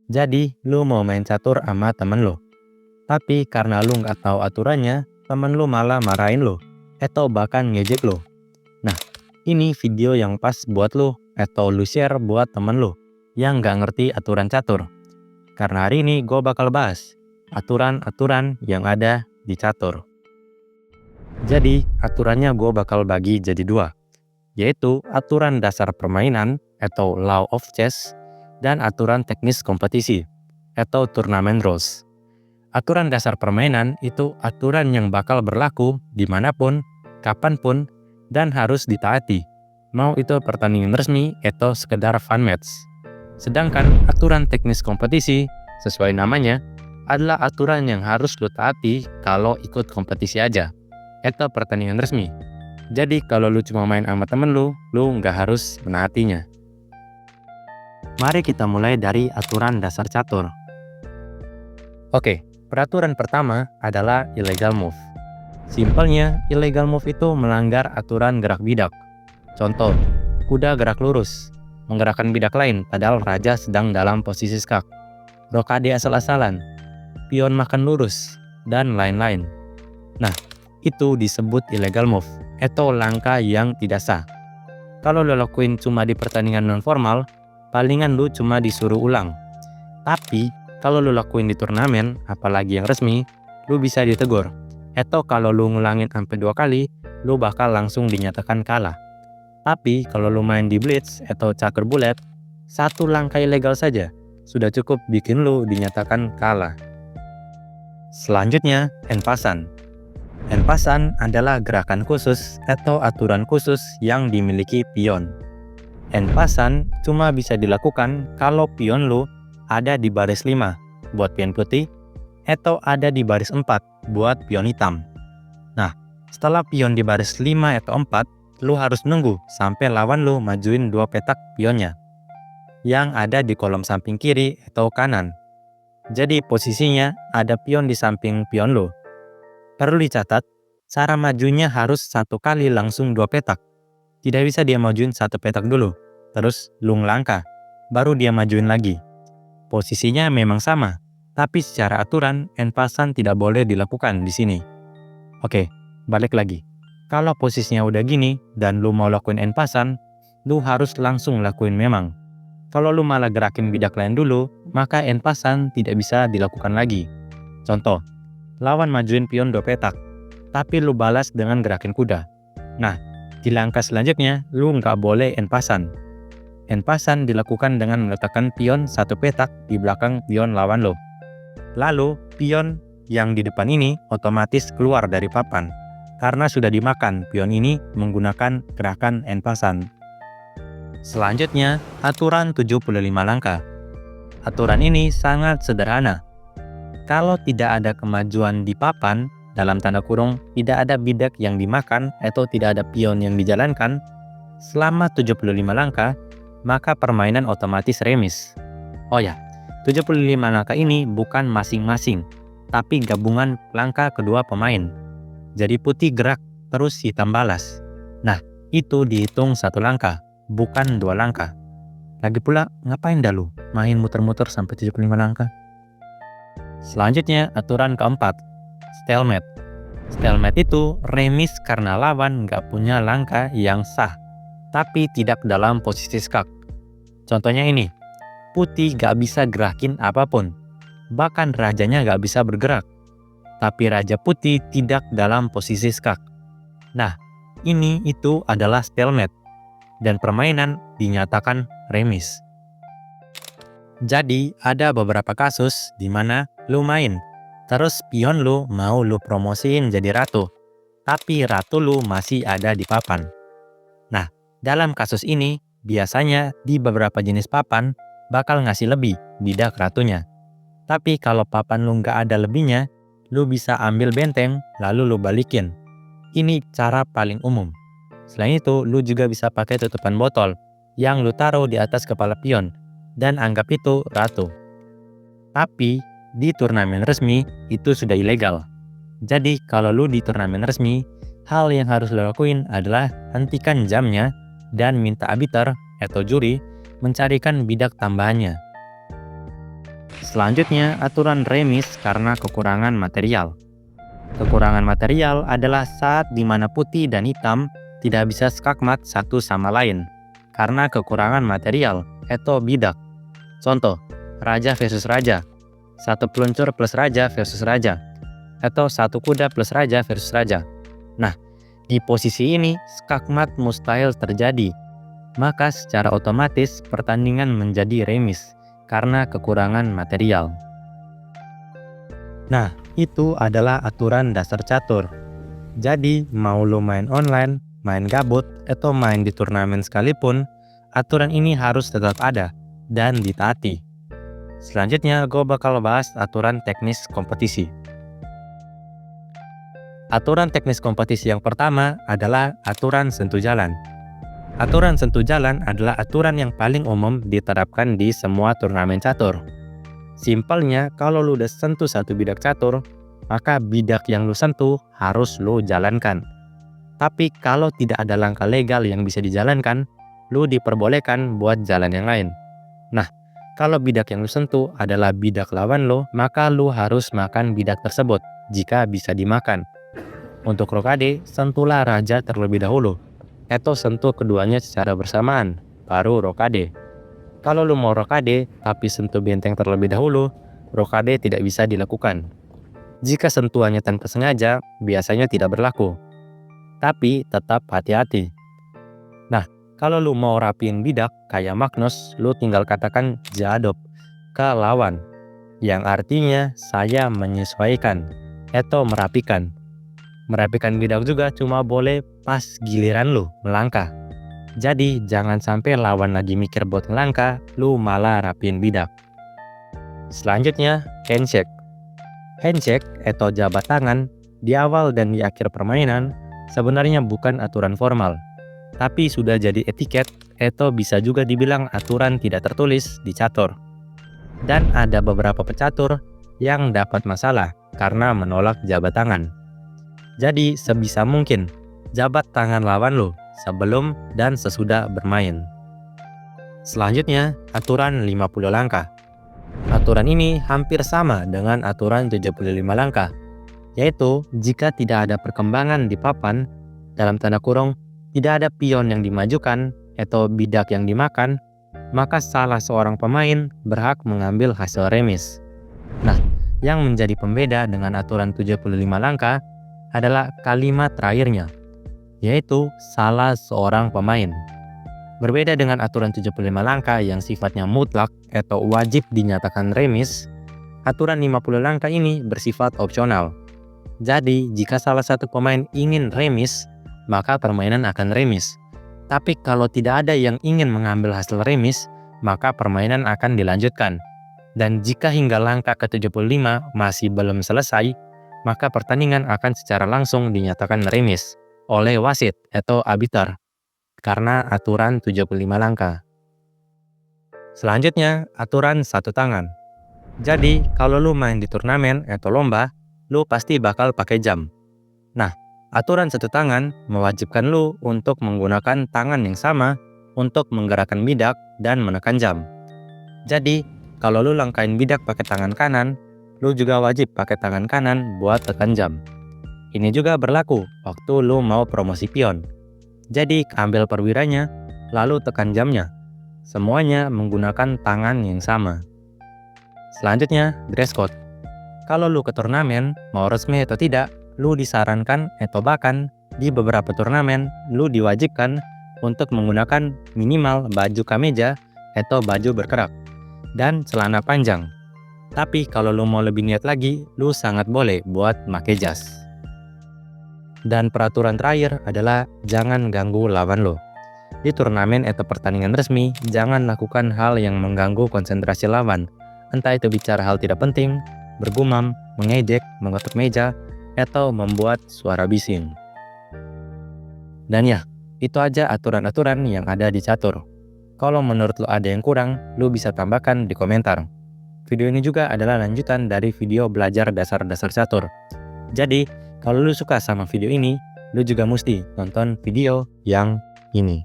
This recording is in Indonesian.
Jadi, lu mau main catur sama temen lu. Tapi karena lu nggak tahu aturannya, temen lu malah marahin lu, atau bahkan ngejek lu. Nah, ini video yang pas buat lu, atau lu share buat temen lu yang nggak ngerti aturan catur. Karena hari ini gue bakal bahas aturan-aturan yang ada di catur. Jadi, aturannya gue bakal bagi jadi dua, yaitu aturan dasar permainan atau law of chess dan aturan teknis kompetisi atau turnamen rules. Aturan dasar permainan itu aturan yang bakal berlaku dimanapun, kapanpun, dan harus ditaati, mau itu pertandingan resmi atau sekedar fun match. Sedangkan aturan teknis kompetisi, sesuai namanya, adalah aturan yang harus lo taati kalau ikut kompetisi aja, atau pertandingan resmi. Jadi kalau lu cuma main sama temen lu nggak harus menaatinya. Mari kita mulai dari aturan dasar catur. Oke, peraturan pertama adalah illegal move. Simpelnya, illegal move itu melanggar aturan gerak bidak. Contoh, kuda gerak lurus, menggerakkan bidak lain padahal raja sedang dalam posisi skak. Rokade asal-asalan, pion makan lurus, dan lain-lain. Nah, itu disebut illegal move, atau langkah yang tidak sah. Kalau lo lakuin cuma di pertandingan non-formal, palingan lu cuma disuruh ulang. Tapi, kalau lu lakuin di turnamen, apalagi yang resmi, lu bisa ditegur. Atau kalau lu ngulangin sampai 2 kali, lu bakal langsung dinyatakan kalah. Tapi, kalau lu main di blitz atau catur bulat, satu langkah ilegal saja sudah cukup bikin lu dinyatakan kalah. Selanjutnya, enpasan. Enpasan adalah gerakan khusus atau aturan khusus yang dimiliki pion. Enpasan cuma bisa dilakukan kalau pion lu ada di baris 5 buat pion putih atau ada di baris 4 buat pion hitam. Nah, setelah pion di baris 5 atau 4, lu harus nunggu sampai lawan lu majuin 2 petak pionnya yang ada di kolom samping kiri atau kanan. Jadi posisinya ada pion di samping pion lu. Perlu dicatat, cara majunya harus 1 kali langsung 2 petak. Tidak bisa dia majuin 1 petak dulu, terus lu ngelangkah, baru dia majuin lagi. Posisinya memang sama, tapi secara aturan enpasan tidak boleh dilakukan di sini. Oke, balik lagi. Kalau posisinya udah gini dan lu mau lakuin enpasan, lu harus langsung lakuin memang. Kalau lu malah gerakin bidak lain dulu, maka enpasan tidak bisa dilakukan lagi. Contoh, lawan majuin pion 2 petak, tapi lu balas dengan gerakin kuda. Nah, di langkah selanjutnya, lu nggak boleh enpasan. Enpasan dilakukan dengan meletakkan pion 1 petak di belakang pion lawan lo. Lalu, pion yang di depan ini otomatis keluar dari papan, karena sudah dimakan pion ini menggunakan gerakan enpasan. Selanjutnya, aturan 75 langkah. Aturan ini sangat sederhana. Kalau tidak ada kemajuan di papan, dalam tanda kurung, tidak ada bidak yang dimakan atau tidak ada pion yang dijalankan, selama 75 langkah, maka permainan otomatis remis. Oh ya, 75 langkah ini bukan masing-masing, tapi gabungan langkah kedua pemain. Jadi putih gerak, terus hitam balas. Nah, itu dihitung 1 langkah, bukan 2 langkah. Lagi pula, ngapain dah lu main muter-muter sampai 75 langkah? Selanjutnya, aturan keempat, stalemate. Stalemate itu remis karena lawan nggak punya langkah yang sah, tapi tidak dalam posisi skak. Contohnya ini, putih nggak bisa gerakin apapun, bahkan rajanya nggak bisa bergerak, tapi raja putih tidak dalam posisi skak. Nah, itu adalah stalemate, dan permainan dinyatakan remis. Jadi, ada beberapa kasus di mana lu main, terus pion lu mau lu promosiin jadi ratu, tapi ratu lu masih ada di papan. Nah, dalam kasus ini, biasanya di beberapa jenis papan bakal ngasih lebih bidak ratunya. Tapi kalau papan lu nggak ada lebihnya, lu bisa ambil benteng lalu lu balikin. Ini cara paling umum. Selain itu, lu juga bisa pakai tutupan botol yang lu taruh di atas kepala pion dan anggap itu ratu. Tapi di turnamen resmi itu sudah ilegal. Jadi kalau lu di turnamen resmi, hal yang harus lo lakuin adalah hentikan jamnya dan minta arbiter atau juri mencarikan bidak tambahannya. Selanjutnya, aturan remis karena kekurangan material. Kekurangan material adalah saat di mana putih dan hitam tidak bisa skakmat satu sama lain karena kekurangan material atau bidak. Contoh, raja versus raja, satu peluncur plus raja versus raja, atau satu kuda plus raja versus raja. Nah, di posisi ini skakmat mustahil terjadi, maka secara otomatis pertandingan menjadi remis karena kekurangan material. Nah, itu adalah aturan dasar catur. Jadi, mau lo main online, main gabut, atau main di turnamen sekalipun, aturan ini harus tetap ada dan ditaati. Selanjutnya, gue bakal bahas aturan teknis kompetisi. Aturan teknis kompetisi yang pertama adalah aturan sentuh jalan. Aturan sentuh jalan adalah aturan yang paling umum diterapkan di semua turnamen catur. Simpelnya, kalau lu udah sentuh satu bidak catur, maka bidak yang lu sentuh harus lu jalankan. Tapi kalau tidak ada langkah legal yang bisa dijalankan, lu diperbolehkan buat jalan yang lain. Nah, kalau bidak yang lu sentuh adalah bidak lawan lu, maka lu harus makan bidak tersebut jika bisa dimakan. Untuk rokade, sentuhlah raja terlebih dahulu, atau sentuh keduanya secara bersamaan, baru rokade. Kalau lu mau rokade tapi sentuh benteng terlebih dahulu, rokade tidak bisa dilakukan. Jika sentuhannya tanpa sengaja, biasanya tidak berlaku. Tapi tetap hati-hati. Nah, kalau lu mau rapiin bidak kayak Magnus, lu tinggal katakan jadop ke lawan, yang artinya saya menyesuaikan atau merapikan. Merapikan bidak juga cuma boleh pas giliran lu melangkah. Jadi jangan sampai lawan lagi mikir buat ngelangkah, lu malah rapiin bidak. Selanjutnya, handshake. Handshake atau jabat tangan di awal dan di akhir permainan sebenarnya bukan aturan formal, tapi sudah jadi etiket atau bisa juga dibilang aturan tidak tertulis di catur. Dan ada beberapa pecatur yang dapat masalah karena menolak jabat tangan. Jadi sebisa mungkin jabat tangan lawan lo sebelum dan sesudah bermain. Selanjutnya, aturan 50 langkah. Aturan ini hampir sama dengan aturan 75 langkah, yaitu jika tidak ada perkembangan di papan, dalam tanda kurung, tidak ada pion yang dimajukan atau bidak yang dimakan, maka salah seorang pemain berhak mengambil hasil remis. Nah, yang menjadi pembeda dengan aturan 75 langkah adalah kalimat terakhirnya, yaitu salah seorang pemain. Berbeda dengan aturan 75 langkah yang sifatnya mutlak atau wajib dinyatakan remis, aturan 50 langkah ini bersifat opsional. Jadi, jika salah satu pemain ingin remis, maka permainan akan remis. Tapi kalau tidak ada yang ingin mengambil hasil remis, maka permainan akan dilanjutkan. Dan jika hingga langkah ke-75 masih belum selesai, maka pertandingan akan secara langsung dinyatakan remis oleh wasit atau arbiter karena aturan 75 langkah. Selanjutnya, aturan satu tangan. Jadi, kalau lu main di turnamen atau lomba, lu pasti bakal pakai jam. Nah, aturan satu tangan mewajibkan lu untuk menggunakan tangan yang sama untuk menggerakkan bidak dan menekan jam. Jadi, kalau lu langkain bidak pakai tangan kanan, lu juga wajib pakai tangan kanan buat tekan jam. Ini juga berlaku waktu lu mau promosi pion. Jadi ambil perwiranya, lalu tekan jamnya. Semuanya menggunakan tangan yang sama. Selanjutnya, dress code. Kalau lu ke turnamen, mau resmi atau tidak, lu disarankan atau bahkan di beberapa turnamen, lu diwajibkan untuk menggunakan minimal baju kemeja atau baju berkerak dan celana panjang. Tapi kalau lu mau lebih niat lagi, lu sangat boleh buat make jas. Dan peraturan terakhir adalah jangan ganggu lawan lo. Di turnamen atau pertandingan resmi, jangan lakukan hal yang mengganggu konsentrasi lawan. Entah itu bicara hal tidak penting, bergumam, mengejek, mengetuk meja, atau membuat suara bising. Dan ya, itu aja aturan-aturan yang ada di catur. Kalau menurut lo ada yang kurang, lo bisa tambahkan di komentar. Video ini juga adalah lanjutan dari video belajar dasar-dasar catur. Jadi, kalau lu suka sama video ini, lu juga mesti nonton video yang ini.